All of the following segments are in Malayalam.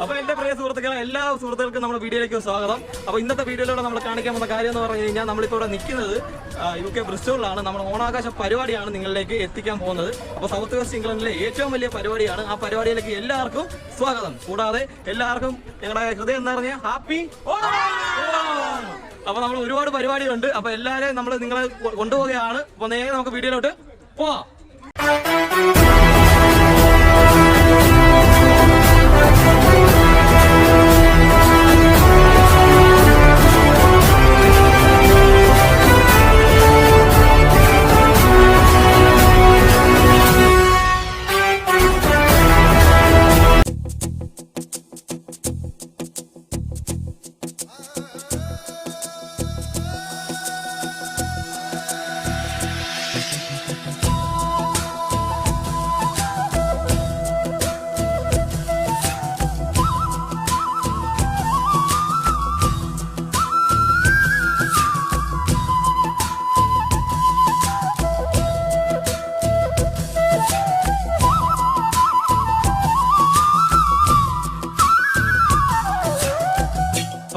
അപ്പൊ എന്റെ പ്രിയ സുഹൃത്തുക്കളെ, എല്ലാ സുഹൃത്തുക്കൾക്കും നമ്മുടെ വീഡിയോയിലേക്ക് സ്വാഗതം. അപ്പൊ ഇന്നത്തെ വീഡിയോയിലൂടെ നമ്മൾ കാണിക്കാൻ പോകുന്ന കാര്യം എന്ന് പറഞ്ഞു കഴിഞ്ഞാൽ, നമ്മളിപ്പോൾ ഇവിടെ നിൽക്കുന്നത് UK ബ്രിസ്റ്റോളിലാണ്. നമ്മൾ ഓണാഘോഷ പരിപാടിയാണ് നിങ്ങളിലേക്ക് എത്തിക്കാൻ പോകുന്നത്. അപ്പൊ സൗത്ത് വെസ്റ്റ് ഇംഗ്ലണ്ടിലെ ഏറ്റവും വലിയ പരിപാടിയാണ്. ആ പരിപാടിയിലേക്ക് എല്ലാവർക്കും സ്വാഗതം. കൂടാതെ എല്ലാവർക്കും ഞങ്ങളുടെ ഹൃദയം എന്ന് പറഞ്ഞാൽ ഹാപ്പി ഓണം. അപ്പൊ നമ്മൾ ഒരുപാട് പരിപാടിയുണ്ട്. അപ്പൊ എല്ലാവരെയും നമ്മൾ നിങ്ങളെ കൊണ്ടുപോവുകയാണ്. അപ്പൊ നേരെ നമുക്ക് വീഡിയോയിലോട്ട് പോവാം.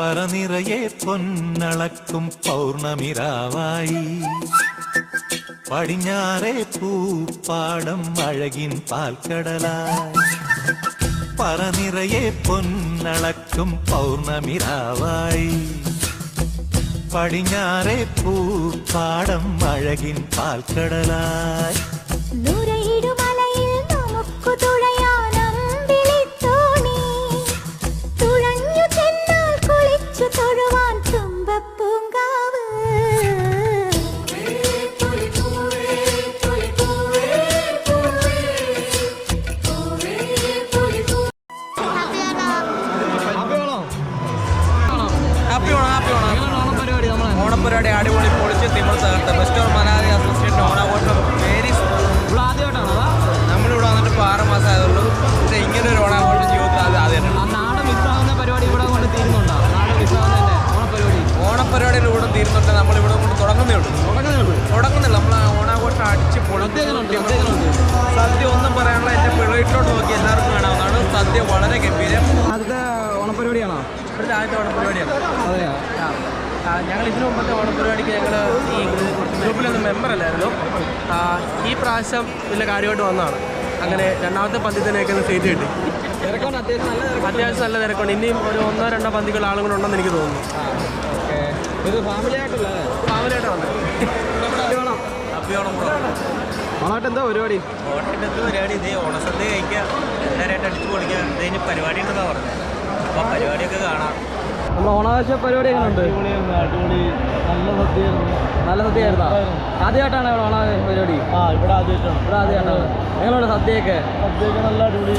പറനിറയെ പൊന്നളക്കും പൗർണമിരാവായി, പടിഞ്ഞാറേ പൂപ്പാടം അഴകിൻ പാൽക്കടലായി. പറനിറയെ പൊന്നളക്കും പൗർണമിരാവായി, പടിഞ്ഞാറേ പൂപ്പാടം അഴകിൻ പാൽക്കടലായി. ഓണപ്പരിപാടി അടിപൊളി പൊളിച്ച് തിമിർ തകർത്ത് ബ്രിസ്റ്റോൾ മലയാളി അസോസിയേഷൻ ഓണാഘോഷം വെരി നമ്മളിവിടെ വന്നിട്ട് ഇപ്പോൾ 6 മാസം ആയതുള്ളൂ. പക്ഷേ ഇങ്ങനെ ഒരു ഓണാഘോഷം ജീവിതത്തിൽ അത് ആദ്യമായിട്ടാണ്. നാട് മിസ്സാവുന്ന പരിപാടി ഇവിടെ കൊണ്ട് തീരുന്നുണ്ടോ? നാട് മിസ്സാവുന്നതിന്റെ ഓണപ്പരിപാടിയിലൂടെ തീരുന്നുണ്ട്. നമ്മളിവിടെ കൊണ്ട് തുടങ്ങുന്നില്ല. നമ്മൾ ഓണാഘോഷം അടിച്ച് പൊളിച്ച് സദ്യ ഒന്നും പറയാനുള്ള എൻ്റെ പിള്ളേരിലോട്ട് നോക്കി എല്ലാവർക്കും കാണാവുന്നതാണ്. സദ്യ വളരെ ഗംഭീരം. ആദ്യത്തെ ഓണപ്പരിപാടിയാണോ? ഇവിടുത്തെ ആദ്യത്തെ ഓണപ്പരിപാടിയാണ്. അതെയോ? ഞങ്ങൾ ഇതിനു മുമ്പത്തെ ഓണപ്പരിപാടിക്ക് ഞങ്ങൾ ഈ ഗ്രൂപ്പിലൊന്നും മെമ്പർ അല്ലായിരുന്നു. ഈ പ്രാവശ്യം വലിയ കാര്യമായിട്ട് വന്നതാണ്. അങ്ങനെ രണ്ടാമത്തെ പന്തിത്തിനൊക്കെ സീറ്റ് കിട്ടി. അത്യാവശ്യം നല്ല തിരക്കുണ്ട്. ഇനിയും ഒരു 1-2 പന്തികൾ ആളുകളുണ്ടെന്ന് എനിക്ക് തോന്നുന്നു. ഇത് ഫാമിലിയായിട്ട് വന്നത് ഓണായിട്ട് എന്താ പരിപാടി? ഓണത്തിൻ്റെ പരിപാടി ഇതേ ഓണസദ്യ കഴിക്കുക, എല്ലാവരായിട്ട് അടിച്ചു പൊളിക്കുക. ഇതിന് പരിപാടി ഉണ്ടെന്നാണ് പറഞ്ഞത്. അപ്പോൾ പരിപാടിയൊക്കെ കാണാം. നമ്മുടെ ഓണാഘോഷ പരിപാടി എങ്ങനെയുണ്ട്? അടിപൊളി, നല്ല സദ്യയായിരുന്നോ? ആദ്യമായിട്ടാണ് ഇവിടെ ഓണാഘോഷ പരിപാടി? ഇവിടെ ആദ്യമായിട്ടാണ്. എങ്ങനെയുണ്ട് സദ്യയൊക്കെ? നല്ല അടിപൊളി.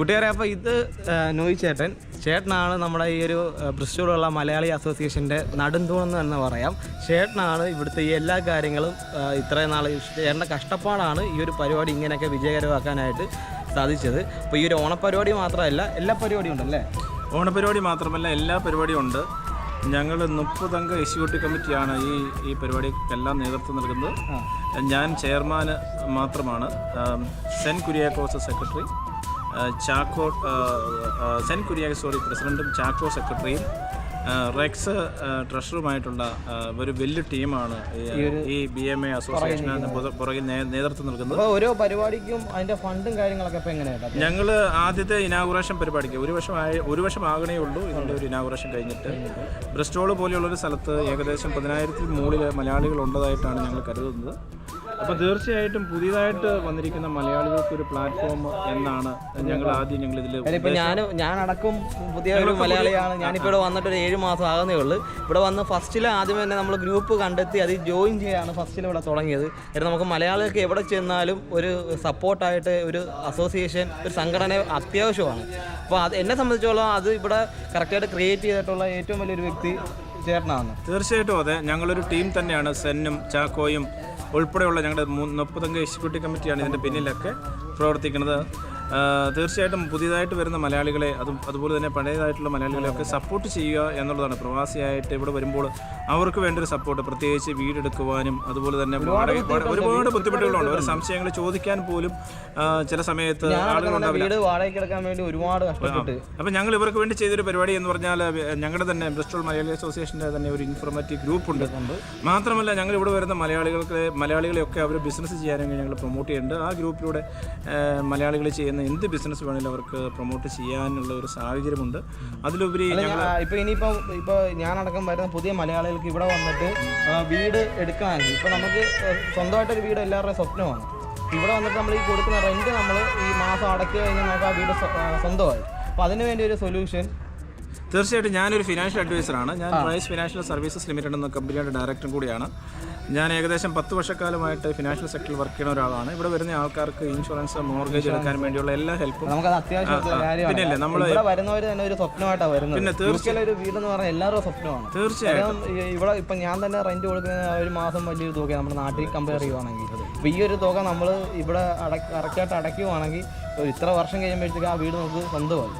കൂട്ടുകാരെ, അപ്പോൾ ഇത് നോയ് ചേട്ടനാണ് നമ്മുടെ ഈ ഒരു ബ്രിസ്റ്റോളുള്ള മലയാളി അസോസിയേഷൻ്റെ നെടുംതൂണെന്ന് തന്നെ പറയാം. ചേട്ടനാണ് ഇവിടുത്തെ ഈ എല്ലാ കാര്യങ്ങളും ഇത്രയും നാൾ ചേട്ടൻ്റെ കഷ്ടപ്പാടാണ് ഈ ഒരു പരിപാടി ഇങ്ങനെയൊക്കെ വിജയകരമാക്കാനായിട്ട് സാധിച്ചത്. അപ്പോൾ ഈ ഒരു ഓണപ്പരിപാടി മാത്രമല്ല, എല്ലാ പരിപാടിയും ഉണ്ടല്ലേ? ഓണപരിപാടി മാത്രമല്ല, എല്ലാ പരിപാടിയും ഉണ്ട്. ഞങ്ങൾ 30 അംഗ എക്സിക്യൂട്ടീവ് കമ്മിറ്റിയാണ് ഈ പരിപാടിക്കെല്ലാം നേതൃത്വം നൽകുന്നത്. ഞാൻ ചെയർമാൻ മാത്രമാണ്. Saint Kuriakose secretary, saint Kuriakose പ്രസിഡൻറ്റും ചാക്കോ സെക്രട്ടറിയും റെക്സ് ട്രഷറുമായിട്ടുള്ള ഒരു വലിയ ടീമാണ് ഈ BMA അസോസിയേഷന് പുറകിൽ നേതൃത്വം നൽകുന്നത്. ഓരോ പരിപാടിക്കും അതിൻ്റെ ഫണ്ടും കാര്യങ്ങളൊക്കെ ഇപ്പോൾ എങ്ങനെയാണ്? ഞങ്ങൾ ആദ്യത്തെ ഇനാഗുറേഷൻ പരിപാടിക്ക് ഒരു വർഷം ആകണേ ഉള്ളൂ ഇതിൻ്റെ ഒരു ഇനാഗുറേഷൻ കഴിഞ്ഞിട്ട്. ബ്രിസ്റ്റോൾ പോലെയുള്ളൊരു സ്ഥലത്ത് ഏകദേശം 10,000-ൽ മുകളിൽ മലയാളികൾ ഉള്ളതായിട്ടാണ് ഞങ്ങൾ കരുതുന്നത്. അപ്പോൾ തീർച്ചയായിട്ടും പുതിയതായിട്ട് വന്നിരിക്കുന്ന മലയാളികൾക്ക് ഒരു പ്ലാറ്റ്ഫോം എന്നാണ് ഞങ്ങളിതിൽ. ഇപ്പം ഞാനടക്കം പുതിയ ഒരു മലയാളിയാണ്. ഞാനിപ്പോൾ ഇവിടെ വന്നിട്ട് ഒരു 7 മാസം ആകുന്നേ ഉള്ളൂ. ഇവിടെ വന്ന് ഫസ്റ്റിൽ ആദ്യം തന്നെ നമ്മൾ ഗ്രൂപ്പ് കണ്ടെത്തി അതിൽ ജോയിൻ ചെയ്യാണ് ഫസ്റ്റിൽ ഇവിടെ തുടങ്ങിയത്. കാരണം നമുക്ക് മലയാളികൾക്ക് എവിടെ ചെന്നാലും ഒരു സപ്പോർട്ടായിട്ട് ഒരു അസോസിയേഷൻ, ഒരു സംഘടന അത്യാവശ്യമാണ്. അപ്പോൾ അത് എന്നെ സംബന്ധിച്ചോളം അത് ഇവിടെ കറക്റ്റായിട്ട് ക്രിയേറ്റ് ചെയ്തിട്ടുള്ള ഏറ്റവും വലിയൊരു വ്യക്തി ചേട്ടനാണ്. തീർച്ചയായിട്ടും അതെ, ഞങ്ങളൊരു ടീം തന്നെയാണ്. സെന്നും ചാക്കോയും ഉൾപ്പെടെയുള്ള ഞങ്ങളുടെ 30 അംഗ എക്സിക്യൂട്ടീവ് കമ്മിറ്റിയാണ് ഇതിൻ്റെ പിന്നിലൊക്കെ പ്രവർത്തിക്കുന്നത്. തീർച്ചയായിട്ടും പുതിയതായിട്ട് വരുന്ന മലയാളികളെ അതുപോലെ തന്നെ പഴയതായിട്ടുള്ള മലയാളികളെയൊക്കെ സപ്പോർട്ട് ചെയ്യുക എന്നുള്ളതാണ്. പ്രവാസിയായിട്ട് ഇവിടെ വരുമ്പോൾ അവർക്ക് വേണ്ടൊരു സപ്പോർട്ട്, പ്രത്യേകിച്ച് വീടെടുക്കുവാനും അതുപോലെ തന്നെ ഒരുപാട് ബുദ്ധിമുട്ടുകളുണ്ട്. ഒരു സംശയങ്ങൾ ചോദിക്കാൻ പോലും ചില സമയത്ത് ആളുകളുണ്ടാവില്ല. ഒരുപാട് കഷ്ടപ്പെട്ട്. അപ്പം ഞങ്ങൾ ഇവർക്ക് വേണ്ടി ചെയ്തൊരു പരിപാടി എന്ന് പറഞ്ഞാൽ ഞങ്ങളുടെ തന്നെ ബ്രിസ്റ്റോൾ മലയാളി അസോസിയേഷൻ്റെ തന്നെ ഒരു ഇൻഫോർമേറ്റീവ് ഗ്രൂപ്പ് ഉണ്ട്. മാത്രമല്ല ഞങ്ങൾ ഇവിടെ വരുന്ന മലയാളികളെയൊക്കെ അവർ ബിസിനസ് ചെയ്യാനും ഞങ്ങൾ പ്രൊമോട്ട് ചെയ്യുന്നുണ്ട്. ആ ഗ്രൂപ്പിലൂടെ മലയാളികൾ ചെയ്യുന്ന എന്ത് ബിസിനസ് വേണമെങ്കിലും അവർക്ക് പ്രൊമോട്ട് ചെയ്യാനുള്ള ഒരു സാഹചര്യമുണ്ട്. അതിലുപരി ഇപ്പോൾ ഞാനടക്കം വരുന്ന പുതിയ മലയാളികൾക്ക് ഇവിടെ വന്നിട്ട് വീട് എടുക്കണമെങ്കിൽ ഇപ്പോൾ നമുക്ക് സ്വന്തമായിട്ടൊരു വീട് എല്ലാവരുടെയും സ്വപ്നമാണ്. ഇവിടെ വന്നിട്ട് നമ്മൾ ഈ കൊടുക്കുന്ന റെൻറ്റ് നമ്മൾ ഈ മാസം അടക്കി കഴിഞ്ഞാൽ നമുക്ക് ആ വീട് സ്വന്തമായി. അപ്പോൾ അതിന് വേണ്ടി ഒരു സൊല്യൂഷൻ. തീർച്ചയായിട്ടും ഞാനൊരു ഫിനാൻഷ്യൽ അഡ്വൈസറാണ്. ഞാൻ റൈസ് ഫിനാൻഷ്യൽ സർവീസസ് ലിമിറ്റഡ് എന്ന കമ്പനിയുടെ ഡയറക്ടറും കൂടിയാണ്. ഞാൻ ഏകദേശം 10 വർഷക്കാലമായിട്ട് ഫിനാൻഷ്യൽ സെക്ടറിൽ വർക്ക് ചെയ്യുന്ന ഒരാളാണ്. ഇവിടെ വരുന്ന ആൾക്കാർക്ക് ഇൻഷുറൻസ്, മോർഗേജ് എടുക്കാൻ വേണ്ടിയുള്ള എല്ലാ ഹെൽപ്പും നമുക്കത് അത്യാവശ്യം നമ്മൾ വരുന്നവർ തന്നെ ഒരു സ്വപ്നമായിട്ടാണ് വരുന്നത്. പിന്നെ തീർച്ചയായും ഒരു വീടെന്ന് പറഞ്ഞാൽ എല്ലാവരും സ്വപ്നമാണ്. തീർച്ചയായും ഇവിടെ ഇപ്പം ഞാൻ തന്നെ റെന്റ് കൊടുക്കുന്ന ഒരു മാസം വലിയൊരു തുക നമ്മുടെ നാട്ടിൽ കമ്പയർ ചെയ്യുവാണെങ്കിൽ, അപ്പോൾ ഈ ഒരു തുക നമ്മൾ ഇവിടെ കറക്റ്റായിട്ട് അടയ്ക്കുവാണെങ്കിൽ ഇത്ര വർഷം കഴിയുമ്പോഴത്തേക്ക് ആ വീട് നമുക്ക് സ്വന്തമായി.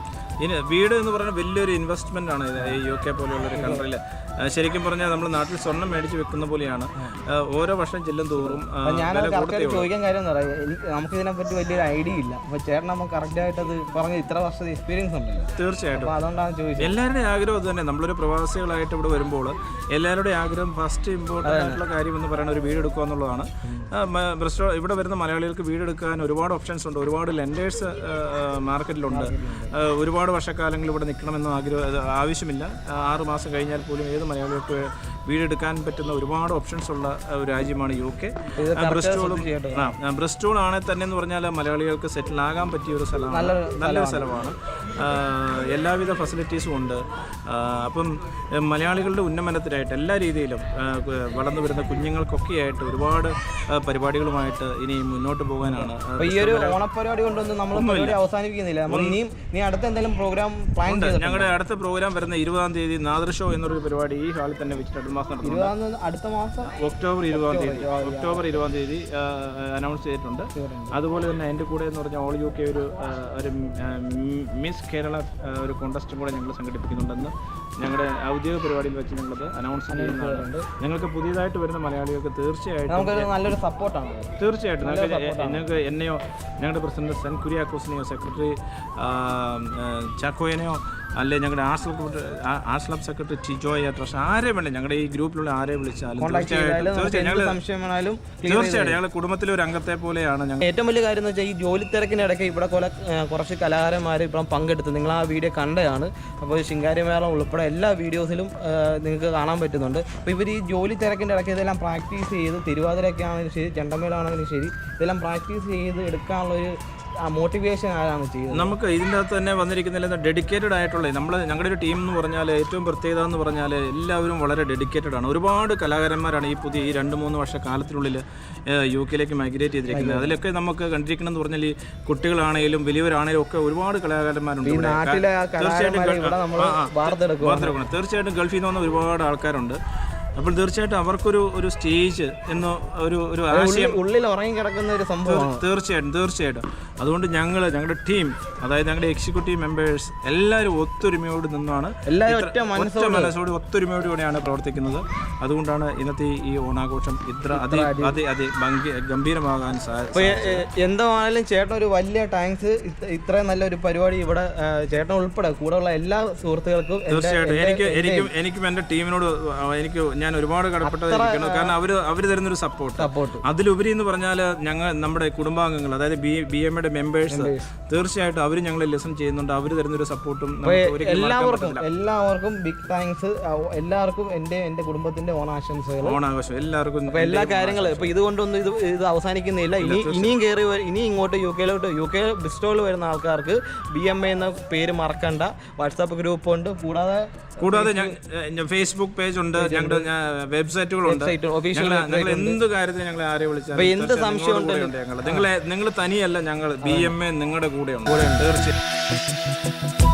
ഇനി വീട് എന്ന് പറയുന്നത് വലിയൊരു ഇൻവെസ്റ്റ്മെൻ്റ് ആണ്. ഈ UK പോലെയുള്ളൊരു കൺട്രിയിൽ ശരിക്കും പറഞ്ഞാൽ നമ്മൾ നാട്ടിൽ സ്വർണ്ണം മേടിച്ച് വെക്കുന്ന പോലെയാണ്. ഓരോ വർഷം ചെല്ലും തോറും ഞാൻ ചോദിക്കാൻ കാര്യം എന്ന് പറയാം, നമുക്ക് ഇതിനെപ്പറ്റി വലിയൊരു ഐഡിയ ഇല്ല. അപ്പോൾ ചേട്ടൻ നമുക്ക് കറക്റ്റായിട്ട് അത് പറഞ്ഞ് ഇത്ര വർഷത്തെ എക്സ്പീരിയൻസ് ഉണ്ടല്ലോ. തീർച്ചയായിട്ടും അതുകൊണ്ടാണ് ചോദിച്ചത്. എല്ലാവരുടെയും ആഗ്രഹം അത് തന്നെ. നമ്മളൊരു പ്രവാസികളായിട്ട് ഇവിടെ വരുമ്പോൾ എല്ലാവരുടെയും ആഗ്രഹം ഫസ്റ്റ് ഇമ്പോർട്ടൻ്റ് ആയിട്ടുള്ള കാര്യം എന്ന് പറയുന്നത് ഒരു വീട് എടുക്കുക എന്നുള്ളതാണ്. ഇവിടെ വരുന്ന മലയാളികൾക്ക് വീടെടുക്കാൻ ഒരുപാട് ഓപ്ഷൻസ് ഉണ്ട്. ഒരുപാട് ലെൻഡേഴ്സ് മാർക്കറ്റിലുണ്ട്. ഒരുപാട് വർഷക്കാലങ്ങൾ ഇവിടെ നിൽക്കണമെന്ന് ആവശ്യമില്ല. 6 മാസം കഴിഞ്ഞാൽ പോലും ഏത് മലയാളികൾക്ക് വീടെടുക്കാൻ പറ്റുന്ന ഒരുപാട് ഓപ്ഷൻസ് ഉള്ള ഒരു രാജ്യമാണ് UK. ബ്രിസ്റ്റോൾ ആണെങ്കിൽ തന്നെ എന്ന് പറഞ്ഞാൽ മലയാളികൾക്ക് സെറ്റിൽ ആകാൻ പറ്റിയ ഒരു സ്ഥലമാണ്. നല്ലൊരു സ്ഥലമാണ്. എല്ലാവിധ ഫെസിലിറ്റീസും ഉണ്ട്. അപ്പം മലയാളികളുടെ ഉന്നമനത്തിനായിട്ട് എല്ലാ രീതിയിലും വളർന്നു വരുന്ന കുഞ്ഞുങ്ങൾക്കൊക്കെ ആയിട്ട് ഒരുപാട് പരിപാടികളുമായിട്ട് ഇനി മുന്നോട്ട് പോകാനാണ്. ഈ ഒരു ഓണപ്പരിപാടി കൊണ്ടൊന്നും നമ്മൾ അവസാനിപ്പിക്കുന്നില്ല. ഇനി അടുത്ത എന്തെങ്കിലും പ്രോഗ്രാം പ്ലാൻ ചെയ്തിട്ടുണ്ട്? ഞങ്ങളുടെ അടുത്ത പ്രോഗ്രാം വരുന്ന 20-ാം തീയതി നാദർ ഷോ എന്നൊരു പരിപാടി ഈ ഹാളിൽ തന്നെ വെച്ചിട്ട് അടുത്ത മാസം ഒക്ടോബർ 20-ാം തീയതി അനൗൺസ് ചെയ്തിട്ടുണ്ട്. അതുപോലെ തന്നെ എൻ്റെ കൂടെ എന്ന് പറഞ്ഞാൽ ഓൾ UK ഒരു മിസ് കേരള ഒരു കോൺടെസ്റ്റും കൂടെ ഞങ്ങൾ സംഘടിപ്പിക്കുന്നുണ്ടെന്ന് ഞങ്ങളുടെ ഔദ്യോഗിക പരിപാടിയിൽ വെച്ച് ഞങ്ങളത് അനൗൺസ് ചെയ്യുന്നുണ്ട്. ഞങ്ങൾക്ക് പുതിയതായിട്ട് വരുന്ന മലയാളികൾക്ക് തീർച്ചയായിട്ടും നല്ലൊരു സപ്പോർട്ടാണ്. തീർച്ചയായിട്ടും ഞങ്ങൾക്ക് എന്നെയോ ഞങ്ങളുടെ പ്രസിഡന്റ് സെൻറ്റ് കുര്യാക്കോസിനെയോ സെക്രട്ടറി ചാക്കോയനെയോ അല്ലെ ഞങ്ങളുടെ ആർട്സ് ക്ലബ് സെക്രട്ടറി ടിജോയ ട്രഷ് ആരെ വേണ്ട ഞങ്ങളുടെ ഈ ഗ്രൂപ്പിലുള്ള ആരെ വിളിച്ചാലും തീർച്ചയായിട്ടും ഞങ്ങൾ കുടുംബത്തിലെ ഒരു അംഗത്തെ പോലെയാണ് ഞങ്ങൾ. ഏറ്റവും വലിയ കാര്യം എന്ന് വെച്ചാൽ ഈ ജോലി തിരക്കിനിടയ്ക്ക് ഇവിടെ കുറച്ച് കലാകാരന്മാർ ഇപ്പം പങ്കെടുത്ത് നിങ്ങൾ ആ വീഡിയോ കണ്ടതാണ്. അപ്പോൾ ശിങ്കാരിമേളം ഉൾപ്പെടെ എല്ലാ വീഡിയോസിലും നിങ്ങൾക്ക് കാണാൻ പറ്റുന്നുണ്ട്. അപ്പോൾ ഇവർ ഈ ജോലി തിരക്കിൻ്റെ ഇടയ്ക്ക് ഇതെല്ലാം പ്രാക്ടീസ് ചെയ്ത് തിരുവാതിരയൊക്കെ ആണെങ്കിലും ശരി, ചെണ്ടമേളമാണെങ്കിലും ശരി, ഇതെല്ലാം പ്രാക്ടീസ് ചെയ്ത് എടുക്കാനുള്ളൊരു മോട്ടിവേഷൻ ആരാണ് ചെയ്യുന്നത്? നമുക്ക് ഇതിൻ്റെ അകത്ത് തന്നെ വന്നിരിക്കുന്നില്ല ഡെഡിക്കേറ്റഡ് ആയിട്ടുള്ള ഞങ്ങളുടെ ഒരു ടീം എന്ന് പറഞ്ഞാൽ ഏറ്റവും പ്രത്യേകത എന്ന് പറഞ്ഞാൽ എല്ലാവരും വളരെ ഡെഡിക്കേറ്റഡ് ആണ്. ഒരുപാട് കലാകാരന്മാരാണ് ഈ 2-3 വർഷ കാലത്തിനുള്ളിൽ UK മൈഗ്രേറ്റ് ചെയ്തിരിക്കുന്നത്. അതിലൊക്കെ നമുക്ക് കണ്ടിരിക്കണം എന്ന് പറഞ്ഞാൽ ഈ കുട്ടികളാണെങ്കിലും വലിയവരാണെങ്കിലും ഒക്കെ ഒരുപാട് കലാകാരന്മാരുണ്ട്. തീർച്ചയായിട്ടും ഗൾഫിൽ നിന്ന് വന്ന ഒരുപാട് ആൾക്കാരുണ്ട്. അപ്പോൾ തീർച്ചയായിട്ടും അവർക്കൊരു സ്റ്റേജ് എന്ന ഒരു ആശയം ഉള്ളിൽ ഉറങ്ങി കിടക്കുന്ന ഒരു സംഭവം. തീർച്ചയായിട്ടും അതുകൊണ്ട് ഞങ്ങളുടെ ടീം, അതായത് ഞങ്ങളുടെ എക്സിക്യൂട്ടീവ് മെമ്പേഴ്സ് എല്ലാവരും ഒത്തൊരുമയോട് നിന്നാണ്, ഒറ്റ മനസ്സോട് ഒത്തൊരുമയോടുകൂടിയാണ് പ്രവർത്തിക്കുന്നത്. അതുകൊണ്ടാണ് ഇന്നത്തെ ഈ ഓണാഘോഷം ഇത്ര ഗംഭീരമാകാൻ സാധിക്കും. എന്തായാലും ചേട്ടൻ ഒരു വലിയ താങ്ക്സ്. ഇത്രയും നല്ലൊരു പരിപാടി ഇവിടെ ചേട്ടൻ ഉൾപ്പെടെ കൂടെയുള്ള എല്ലാ സുഹൃത്തുക്കൾക്കും തീർച്ചയായിട്ടും എനിക്കും എൻ്റെ ടീമിനോട് ഞാൻ ഒരുപാട് കടപ്പെട്ടിരിക്കുന്നു. കാരണം അവർ തരുന്നൊരു സപ്പോർട്ട് അതിലുപരി എന്ന് പറഞ്ഞാൽ നമ്മുടെ കുടുംബാംഗങ്ങൾ, അതായത് BMAയുടെ മെമ്പേഴ്സ്, തീർച്ചയായിട്ടും അവർ ഞങ്ങളെ ലെസൺ ചെയ്യുന്നുണ്ട്. അവർ തരുന്നൊരു സപ്പോർട്ടും എല്ലാവർക്കും ബിഗ് താങ്ക്സ്. എല്ലാവർക്കും എൻ്റെ കുടുംബത്തിന്റെ ഓണാശംസകൾ. ഓണാഘോഷം എല്ലാവർക്കും. എല്ലാ കാര്യങ്ങളും ഇപ്പൊ ഇതുകൊണ്ടൊന്നും ഇത് അവസാനിക്കുന്നില്ല. ഇനി ഇങ്ങോട്ട് UK ബ്രിസ്റ്റോളിൽ വരുന്ന ആൾക്കാർക്ക് BMA എന്ന പേര് മറക്കണ്ട. വാട്സാപ്പ് ഗ്രൂപ്പ് ഉണ്ട്. കൂടാതെ ഫേസ്ബുക്ക് പേജ് ഉണ്ട്, ഞങ്ങളുടെ വെബ്സൈറ്റുകളുണ്ട്. ഞങ്ങൾ എന്ത് കാര്യത്തിന് ഞങ്ങൾ ആരെ വിളിച്ചാൽ എന്ത് സംശയം നിങ്ങൾ തനിയല്ല, ഞങ്ങൾ BMA നിങ്ങളുടെ കൂടെ ഉണ്ട് തീർച്ചയായും.